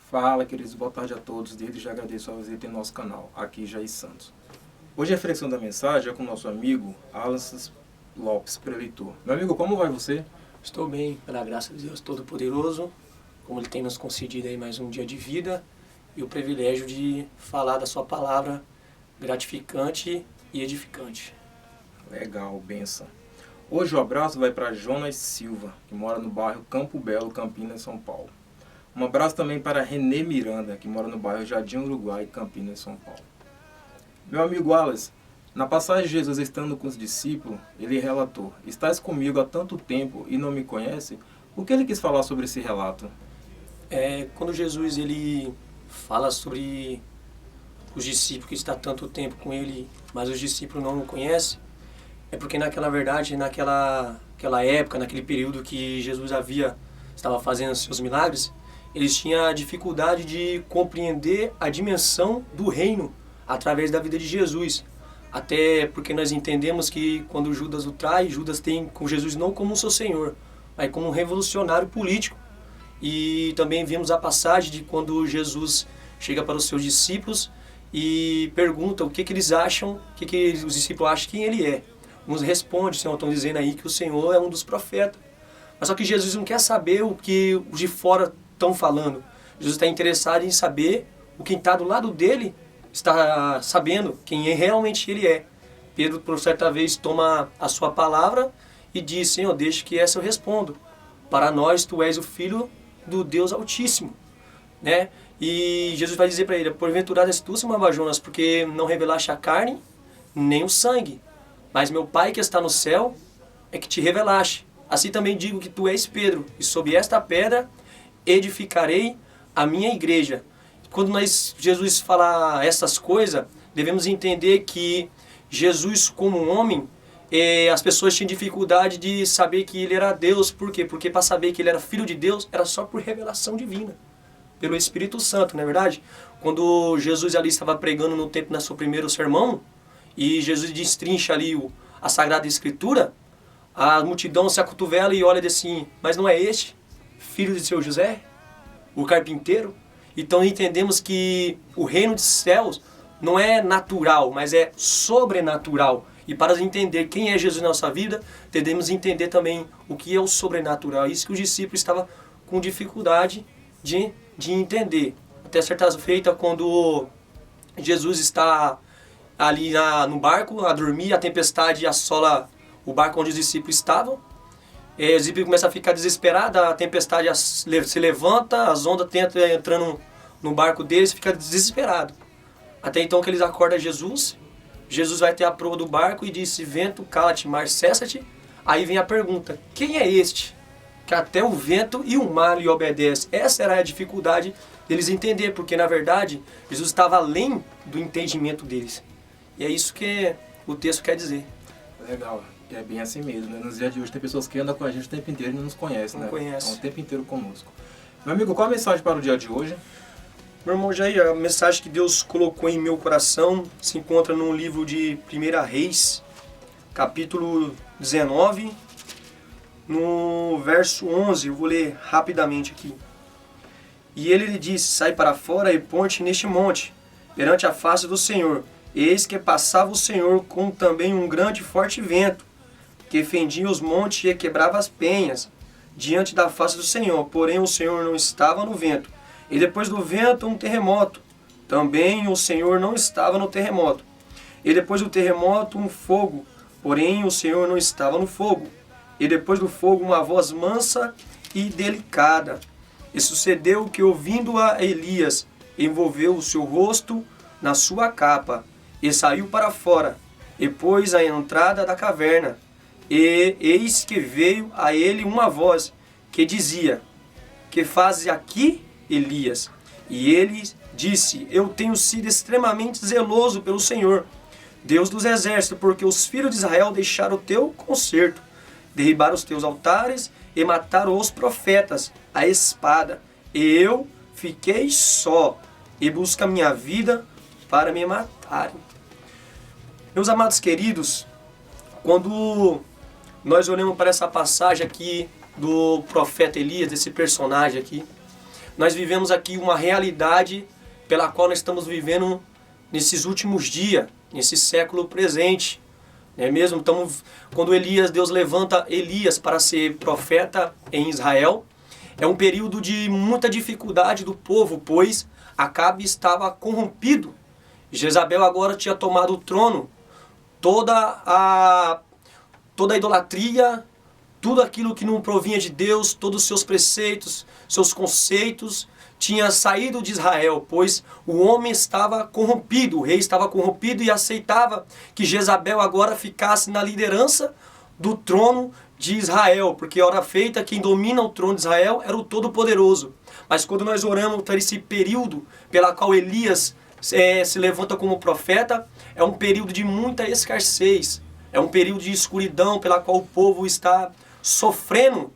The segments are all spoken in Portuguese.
Fala, queridos, boa tarde a todos. Desde já agradeço a visita em nosso canal, aqui Jair Santos. Hoje a reflexão da mensagem é com o nosso amigo Alan Lopes, preletor. Meu amigo, como vai você? Estou bem, pela graça de Deus Todo-Poderoso, como Ele tem nos concedido aí mais um dia de vida e o privilégio de falar da sua palavra gratificante e edificante. Legal, benção. Hoje o abraço vai para Jonas Silva, que mora no bairro Campo Belo, Campinas, São Paulo. Um abraço também para Renê Miranda, que mora no bairro Jardim Uruguai, Campinas, São Paulo. Meu amigo Wallace, na passagem de Jesus estando com os discípulos, ele relatou: "Estás comigo há tanto tempo e não me conhece?" O que ele quis falar sobre esse relato? Quando Jesus ele fala sobre os discípulos que está há tanto tempo com ele, mas os discípulos não o conhecem, é porque naquela época, naquele período que Jesus estava fazendo seus milagres, eles tinham a dificuldade de compreender a dimensão do reino através da vida de Jesus. Até porque nós entendemos que quando Judas o trai, Judas tem com Jesus não como seu senhor, mas como um revolucionário político. E também vimos a passagem de quando Jesus chega para os seus discípulos e pergunta o que eles acham, o que os discípulos acham quem ele é. Uns respondem: Senhor, estão dizendo aí que o Senhor é um dos profetas. Mas só que Jesus não quer saber o que os de fora estão falando. Jesus está interessado em saber o quem está do lado dele está sabendo quem realmente ele é. Pedro, por certa vez, toma a sua palavra e diz: Senhor, deixa que essa eu respondo. Para nós, tu és o Filho do Deus Altíssimo. Né? E Jesus vai dizer para ele: porventura és tu, Simão Jonas, porque não revelaste a carne, nem o sangue, mas meu Pai que está no céu é que te revelaste. Assim também digo que tu és Pedro, e sob esta pedra edificarei a minha igreja. Quando Jesus fala essas coisas, devemos entender que Jesus, como um homem, as pessoas tinham dificuldade de saber que ele era Deus. Por quê? Porque para saber que ele era filho de Deus, era só por revelação divina, pelo Espírito Santo, não é verdade? Quando Jesus ali estava pregando no templo, no seu primeiro sermão, e Jesus destrincha ali a Sagrada Escritura, a multidão se acotovela e olha assim: mas não é este filho de seu José, o carpinteiro? Então entendemos que o reino dos céus não é natural, mas é sobrenatural. E para entender quem é Jesus na nossa vida, devemos entender também o que é o sobrenatural. É isso que os discípulos estavam com dificuldade de entender. Até certa feita, quando Jesus está ali no barco a dormir, a tempestade assola o barco onde os discípulos estavam. Os discípulos começam a ficar desesperados, a tempestade se levanta, as ondas tentam entrando no barco deles, fica desesperado. Até então que eles acordam Jesus. Jesus vai ter a proa do barco e diz: vento, cala-te, mar, cessa-te. Aí vem a pergunta: quem é este que até o vento e o mar lhe obedecem? Essa era a dificuldade deles entender, porque na verdade Jesus estava além do entendimento deles. E é isso que o texto quer dizer. Legal, é bem assim mesmo, né? Nos dias de hoje tem pessoas que andam com a gente o tempo inteiro e não nos conhecem, né? Não conhece. Estão o tempo inteiro conosco. Meu amigo, qual a mensagem para o dia de hoje? Meu irmão Jair, a mensagem que Deus colocou em meu coração se encontra no livro de 1 Reis, capítulo 19, no verso 11. Eu vou ler rapidamente aqui. E ele lhe disse: sai para fora e ponte neste monte, perante a face do Senhor. Eis que passava o Senhor com também um grande e forte vento, que fendia os montes e quebrava as penhas diante da face do Senhor. Porém o Senhor não estava no vento. E depois do vento um terremoto. Também o Senhor não estava no terremoto. E depois do terremoto um fogo. Porém o Senhor não estava no fogo. E depois do fogo uma voz mansa e delicada. E sucedeu que, ouvindo-a, Elias envolveu o seu rosto na sua capa e saiu para fora, e pôs à entrada da caverna. E eis que veio a ele uma voz que dizia: que fazes aqui, Elias? E ele disse: eu tenho sido extremamente zeloso pelo Senhor, Deus dos exércitos, porque os filhos de Israel deixaram o teu concerto, derribaram os teus altares e mataram os profetas à espada. E eu fiquei só e busco a minha vida para me matarem. Meus amados queridos, quando nós olhamos para essa passagem aqui do profeta Elias, desse personagem aqui, nós vivemos aqui uma realidade pela qual nós estamos vivendo nesses últimos dias, nesse século presente. Não é mesmo? Quando Deus levanta Elias para ser profeta em Israel, é um período de muita dificuldade do povo, pois Acabe estava corrompido. Jezabel agora tinha tomado o trono. Toda a idolatria, tudo aquilo que não provinha de Deus, todos os seus preceitos, seus conceitos, tinha saído de Israel, pois o homem estava corrompido, o rei estava corrompido e aceitava que Jezabel agora ficasse na liderança do trono de Israel, porque hora feita quem domina o trono de Israel era o Todo-Poderoso. Mas quando nós oramos para esse período pela qual Elias se levanta como profeta, é um período de muita escassez, é um período de escuridão pela qual o povo está sofrendo,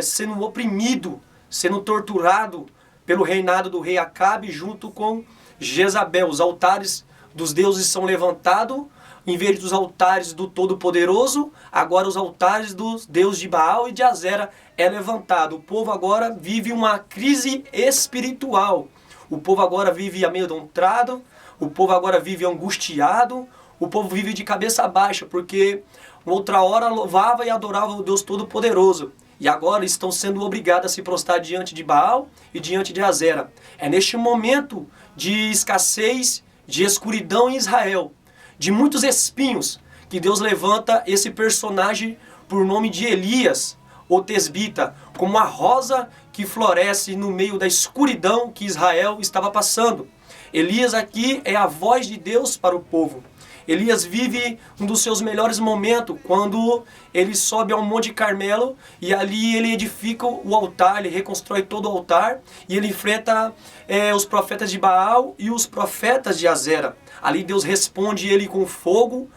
sendo oprimido, sendo torturado pelo reinado do rei Acabe junto com Jezabel. Os altares dos deuses são levantados, em vez dos altares do Todo-Poderoso, agora os altares dos deuses de Baal e de Azera é levantado. O povo agora vive uma crise espiritual. O povo agora vive amedrontado, o povo agora vive angustiado, o povo vive de cabeça baixa, porque outra hora louvava e adorava o Deus Todo-Poderoso. E agora estão sendo obrigados a se prostrar diante de Baal e diante de Azera. É neste momento de escassez, de escuridão em Israel, de muitos espinhos, que Deus levanta esse personagem por nome de Elias, o tesbita, como a rosa que floresce no meio da escuridão que Israel estava passando. Elias aqui é a voz de Deus para o povo. Elias vive um dos seus melhores momentos, quando ele sobe ao Monte Carmelo e ali ele edifica o altar, ele reconstrói todo o altar e ele enfrenta os profetas de Baal e os profetas de Azera. Ali Deus responde ele com fogo,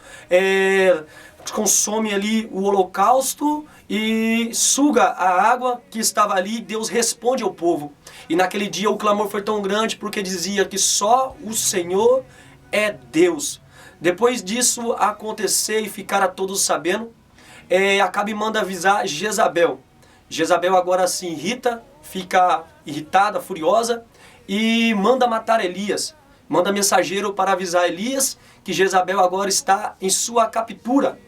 consome ali o holocausto e suga a água que estava ali. Deus responde ao povo. E naquele dia o clamor foi tão grande porque dizia que só o Senhor é Deus. Depois disso acontecer e ficar a todos sabendo, Acabe manda avisar Jezabel. Jezabel agora se irrita, fica irritada, furiosa e manda matar Elias. Manda mensageiro para avisar Elias que Jezabel agora está em sua captura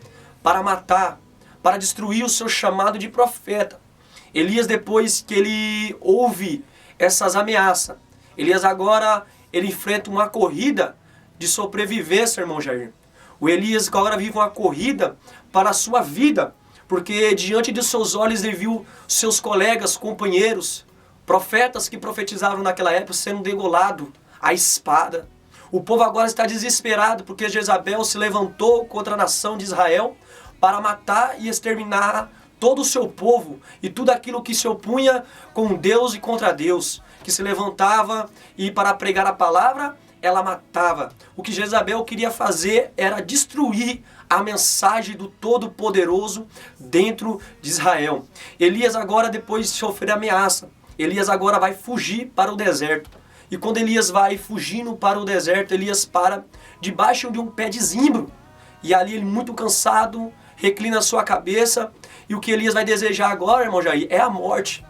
para matar, para destruir o seu chamado de profeta. Elias, depois que ele ouve essas ameaças, Elias agora ele enfrenta uma corrida de sobrevivência, irmão Jair. O Elias agora vive uma corrida para a sua vida, porque diante de seus olhos ele viu seus colegas, companheiros, profetas que profetizavam naquela época sendo degolado à espada. O povo agora está desesperado porque Jezabel se levantou contra a nação de Israel para matar e exterminar todo o seu povo e tudo aquilo que se opunha com Deus e contra Deus, que se levantava e para pregar a palavra ela matava. O que Jezabel queria fazer era destruir a mensagem do Todo-Poderoso dentro de Israel. Elias agora, depois de sofrer ameaça, Elias agora vai fugir para o deserto. E quando Elias vai fugindo para o deserto, Elias para debaixo de um pé de zimbro. E ali ele, muito cansado, reclina a sua cabeça. E o que Elias vai desejar agora, irmão Jair, é a morte.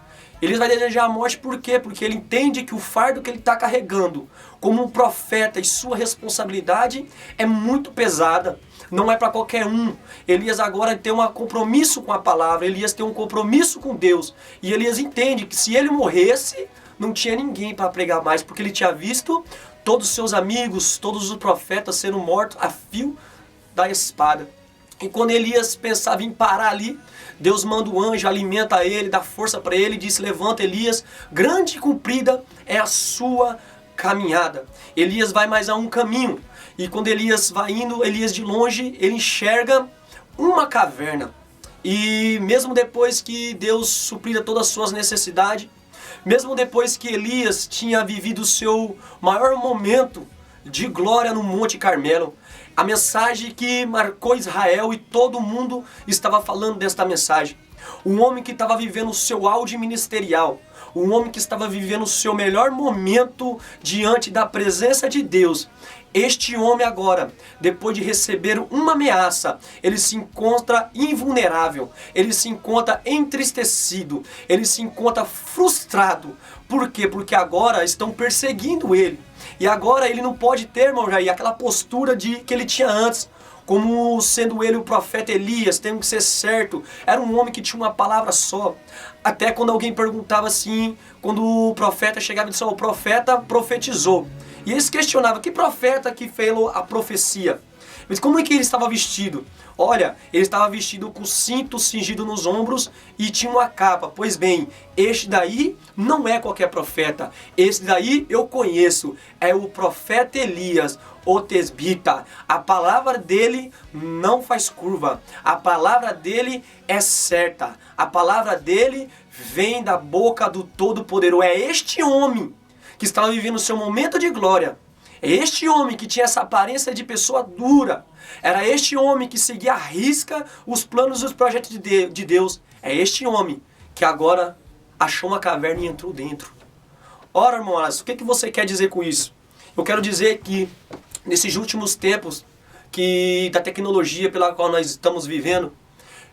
Elias vai desejar a morte por quê? Porque ele entende que o fardo que ele está carregando como um profeta e sua responsabilidade é muito pesada. Não é para qualquer um. Elias agora tem um compromisso com a palavra. Elias tem um compromisso com Deus. E Elias entende que se ele morresse, não tinha ninguém para pregar mais. Porque ele tinha visto todos os seus amigos, todos os profetas sendo mortos a fio da espada. E quando Elias pensava em parar ali, Deus manda o anjo, alimenta ele, dá força para ele e diz: levanta, Elias, grande e comprida é a sua caminhada. Elias vai mais a um caminho. E quando Elias vai indo, Elias de longe, ele enxerga uma caverna. E mesmo depois que Deus suprira todas as suas necessidades, mesmo depois que Elias tinha vivido o seu maior momento de glória no Monte Carmelo, a mensagem que marcou Israel e todo mundo estava falando desta mensagem. um homem que estava vivendo o seu auge ministerial, um homem que estava vivendo o seu melhor momento diante da presença de Deus. Este homem agora, depois de receber uma ameaça, ele se encontra invulnerável, ele se encontra entristecido, ele se encontra frustrado. Por quê? Porque agora estão perseguindo ele. E agora ele não pode ter, irmão Jair, aquela postura que ele tinha antes, como sendo ele o profeta Elias, tendo que ser certo. Era um homem que tinha uma palavra só. Até quando alguém perguntava assim, quando o profeta chegava e disse, o profeta profetizou. E eles questionavam, que profeta que fez a profecia? Mas como é que ele estava vestido? Olha, ele estava vestido com cinto cingido nos ombros e tinha uma capa. Pois bem, este daí não é qualquer profeta. Esse daí eu conheço. É o profeta Elias, o tesbita. A palavra dele não faz curva. A palavra dele é certa. A palavra dele vem da boca do Todo-Poderoso. É este homem que estava vivendo o seu momento de glória. É este homem que tinha essa aparência de pessoa dura. Era este homem que seguia à risca os planos e os projetos de Deus. É este homem que agora achou uma caverna e entrou dentro. Ora, irmãos, o que você quer dizer com isso? Eu quero dizer que nesses últimos tempos da tecnologia pela qual nós estamos vivendo,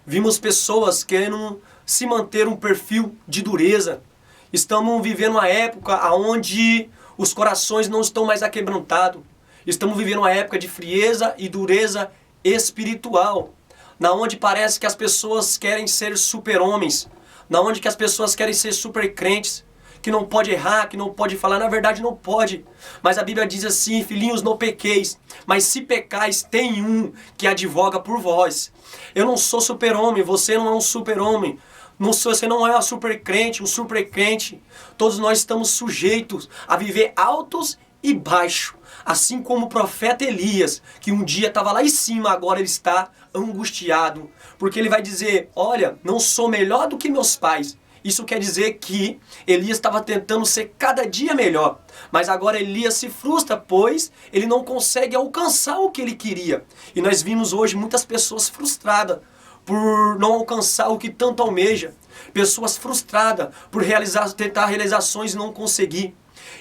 vimos pessoas querendo se manter um perfil de dureza. Estamos vivendo uma época onde os corações não estão mais aquebrantados. Estamos vivendo uma época de frieza e dureza espiritual, na onde parece que as pessoas querem ser super-homens, na onde que as pessoas querem ser super-crentes, que não pode errar, que não pode falar. Na verdade não pode, mas a Bíblia diz assim, filhinhos, não pequeis, mas se pecais, tem um que advoga por vós. Eu não sou super-homem, você não é um super-homem. Você não é um super crente, um super crente. Todos nós estamos sujeitos a viver altos e baixos. Assim como o profeta Elias, que um dia estava lá em cima, agora ele está angustiado. Porque ele vai dizer, olha, não sou melhor do que meus pais. Isso quer dizer que Elias estava tentando ser cada dia melhor. Mas agora Elias se frustra, pois ele não consegue alcançar o que ele queria. E nós vimos hoje muitas pessoas frustradas por não alcançar o que tanto almeja. Pessoas frustradas por tentar realizações e não conseguir.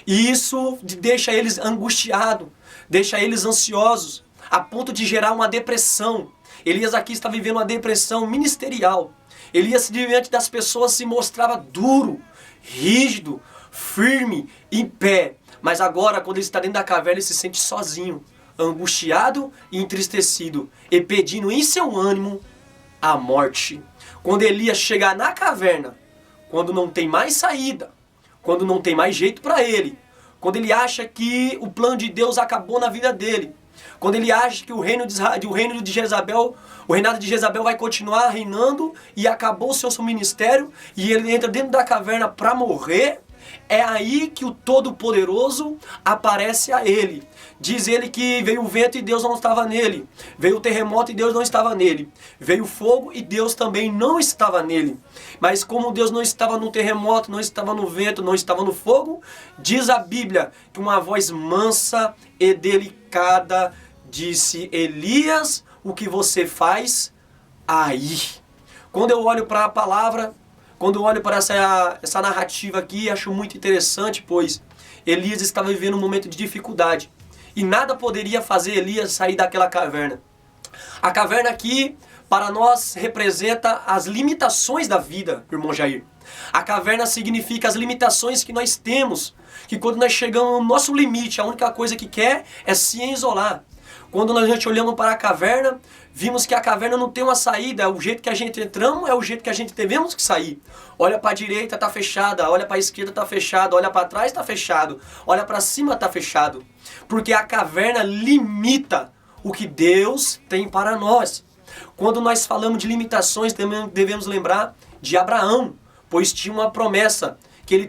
E isso deixa eles angustiados, deixa eles ansiosos, a ponto de gerar uma depressão. Elias aqui está vivendo uma depressão ministerial. Elias, diante das pessoas, se mostrava duro, rígido, firme, em pé. Mas agora, quando ele está dentro da caverna, ele se sente sozinho, angustiado e entristecido, e pedindo em seu ânimo a morte. Quando Elias chegar na caverna, quando não tem mais saída, quando não tem mais jeito para ele, quando ele acha que o plano de Deus acabou na vida dele, quando ele acha que o reinado de Jezabel vai continuar reinando e acabou o seu ministério e ele entra dentro da caverna para morrer, é aí que o Todo-Poderoso aparece a ele. Diz ele que veio o vento e Deus não estava nele. Veio o terremoto e Deus não estava nele. Veio o fogo e Deus também não estava nele. Mas como Deus não estava no terremoto, não estava no vento, não estava no fogo, diz a Bíblia que uma voz mansa e delicada disse, Elias, o que você faz aí? Quando eu olho para a palavra, quando eu olho para essa narrativa aqui, acho muito interessante, pois Elias estava vivendo um momento de dificuldade. E nada poderia fazer Elias sair daquela caverna. A caverna aqui, para nós, representa as limitações da vida, irmão Jair. A caverna significa as limitações que nós temos. Que quando nós chegamos no nosso limite, a única coisa que quer é se isolar. Quando nós olhamos para a caverna, vimos que a caverna não tem uma saída. O jeito que a gente entramos é o jeito que a gente devemos que sair. Olha para a direita, está fechada. Olha para a esquerda, está fechado. Olha para trás, está fechado. Olha para cima, está fechado. Porque a caverna limita o que Deus tem para nós. Quando nós falamos de limitações, devemos lembrar de Abraão, pois tinha uma promessa que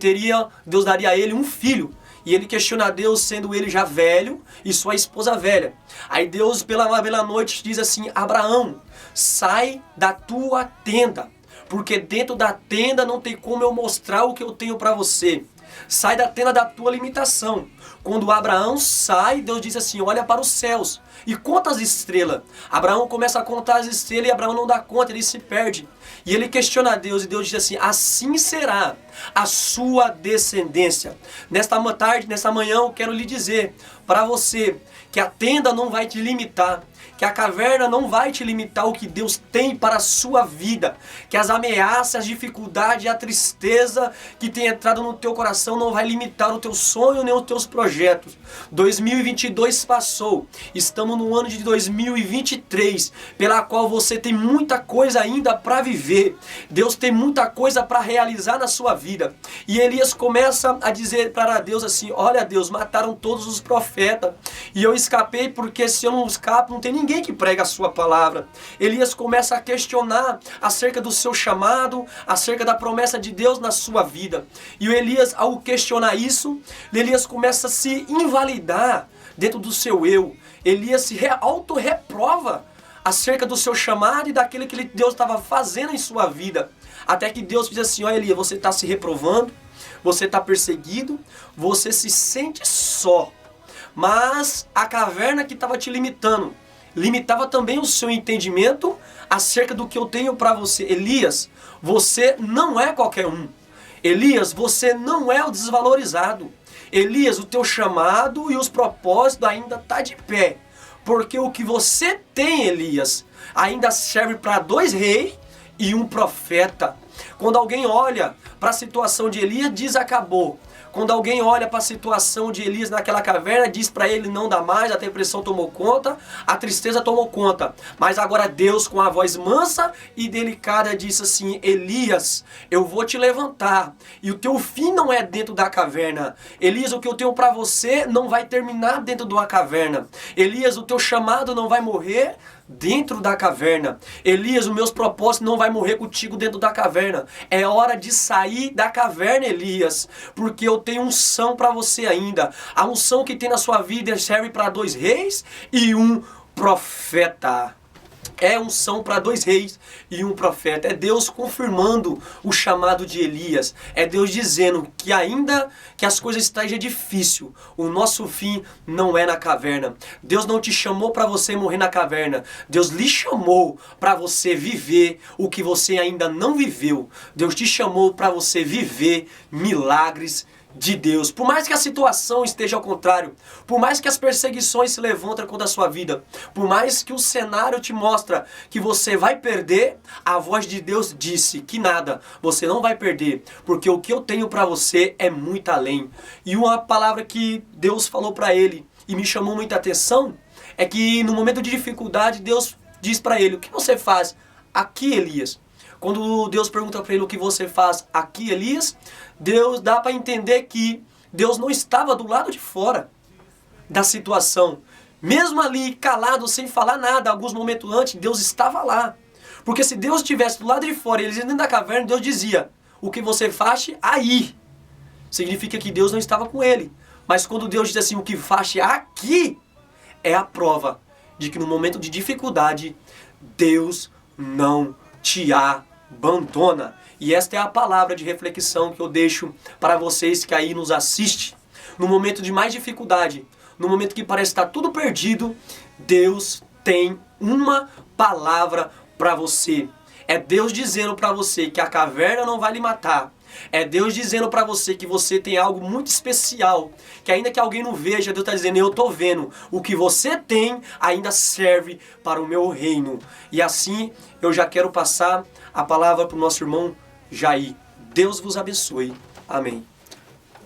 Deus daria a ele um filho. E ele questiona a Deus, sendo ele já velho e sua esposa velha. Aí Deus, pela noite, diz assim, Abraão, sai da tua tenda, porque dentro da tenda não tem como eu mostrar o que eu tenho para você. Sai da tenda da tua limitação. Quando Abraão sai, Deus diz assim, olha para os céus e conta as estrelas. Abraão começa a contar as estrelas e Abraão não dá conta, ele se perde. E ele questiona a Deus, e Deus diz assim: assim será a sua descendência. Nesta tarde, nesta manhã, eu quero lhe dizer para você que a tenda não vai te limitar, que a caverna não vai te limitar o que Deus tem para a sua vida, que as ameaças, a dificuldade, a tristeza que tem entrado no teu coração não vai limitar o teu sonho nem os teus projetos. 2022 passou, estamos no ano de 2023, pela qual você tem muita coisa ainda para viver. Deus tem muita coisa para realizar na sua vida. E Elias começa a dizer para Deus assim: olha Deus, mataram todos os profetas e eu escapei, porque se eu não escapo não tem ninguém que prega a sua palavra. Elias começa a questionar acerca do seu chamado, acerca da promessa de Deus na sua vida. E o Elias, ao questionar isso, Elias começa a se invalidar dentro do seu eu. Elias se auto-reprova acerca do seu chamado e daquilo que Deus estava fazendo em sua vida. Até que Deus diz assim: olha Elias, você está se reprovando, você está perseguido, você se sente só. Mas a caverna que estava te limitando, limitava também o seu entendimento acerca do que eu tenho para você. Elias, você não é qualquer um. Elias, você não é o desvalorizado. Elias, o teu chamado e os propósitos ainda tá de pé. Porque o que você tem, Elias, ainda serve para 2 reis e um profeta. Quando alguém olha para a situação de Elias, diz: acabou. Quando alguém olha para a situação de Elias naquela caverna, diz para ele: não dá mais, a depressão tomou conta, a tristeza tomou conta. Mas agora Deus, com a voz mansa e delicada, disse assim: Elias, eu vou te levantar, e o teu fim não é dentro da caverna. Elias, o que eu tenho para você não vai terminar dentro de uma caverna. Elias, o teu chamado não vai morrer dentro da caverna. Elias, os meus propósitos não vai morrer contigo dentro da caverna. É hora de sair da caverna, Elias, porque eu tenho unção para você ainda. A unção que tem na sua vida serve para 2 reis e um profeta. É unção para 2 reis e um profeta. É Deus confirmando o chamado de Elias. É Deus dizendo que ainda que as coisas estejam difíceis, o nosso fim não é na caverna. Deus não te chamou para você morrer na caverna. Deus lhe chamou para você viver o que você ainda não viveu. Deus te chamou para você viver milagres de Deus. Por mais que a situação esteja ao contrário, por mais que as perseguições se levantem contra a sua vida, por mais que o cenário te mostra que você vai perder, a voz de Deus disse que nada, você não vai perder, porque o que eu tenho para você é muito além. E uma palavra que Deus falou para ele e me chamou muita atenção é que no momento de dificuldade Deus diz para ele: o que você faz aqui, Elias? Quando Deus pergunta para ele: o que você faz aqui, Elias? Deus dá para entender que Deus não estava do lado de fora da situação. Mesmo ali calado, sem falar nada, alguns momentos antes, Deus estava lá. Porque se Deus estivesse do lado de fora e eles dentro da caverna, Deus dizia: o que você faz aí? Significa que Deus não estava com ele. Mas quando Deus diz assim: o que faz aqui? É a prova de que no momento de dificuldade, Deus não te abandona. E esta é a palavra de reflexão que eu deixo para vocês que aí nos assistem. No momento de mais dificuldade, no momento que parece estar tudo perdido, Deus tem uma palavra para você. É Deus dizendo para você que a caverna não vai lhe matar. É Deus dizendo para você que você tem algo muito especial, que ainda que alguém não veja, Deus está dizendo: eu estou vendo, o que você tem ainda serve para o meu reino. E assim eu já quero passar a palavra para o nosso irmão Jair. Deus vos abençoe. Amém.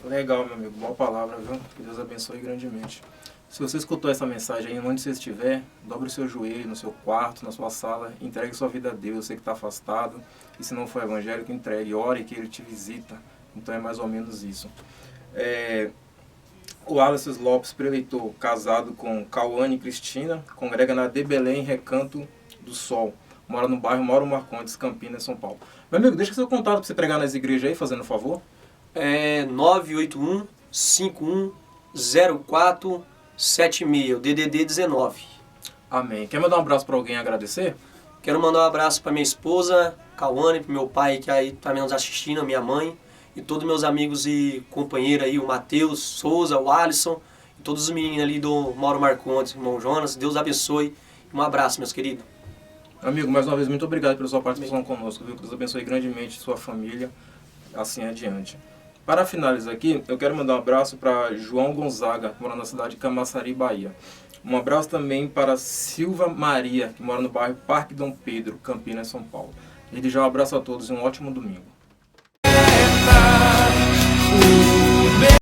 Legal, meu amigo. Boa palavra, viu? Que Deus abençoe grandemente. Se você escutou essa mensagem aí, onde você estiver, dobre o seu joelho, no seu quarto, na sua sala, entregue sua vida a Deus. Você que está afastado, e se não for evangélico, entregue, ore que Ele te visita. Então é mais ou menos isso. O Alice Lopes, preleitor, casado com Cauane Cristina, congrega na de Belém, Recanto do Sol. Mora no bairro Mauro Marcondes, Campinas, São Paulo. Meu amigo, deixa seu contato para você pregar nas igrejas aí, fazendo um favor. 981-510476, o DDD 19. Amém. Quer mandar um abraço para alguém e agradecer? Quero mandar um abraço para minha esposa, Cauane, para meu pai que aí está nos assistindo, a minha mãe, e todos meus amigos e companheiros aí, o Matheus Souza, o Alisson, e todos os meninos ali do Mauro Marcondes, irmão Jonas. Deus abençoe. Um abraço, meus queridos. Amigo, mais uma vez, muito obrigado pela sua participação conosco, viu? Que Deus abençoe grandemente sua família, assim adiante. Para finalizar aqui, eu quero mandar um abraço para João Gonzaga, que mora na cidade de Camaçari, Bahia. Um abraço também para Silva Maria, que mora no bairro Parque Dom Pedro, Campinas, São Paulo. Desde já um abraço a todos e um ótimo domingo.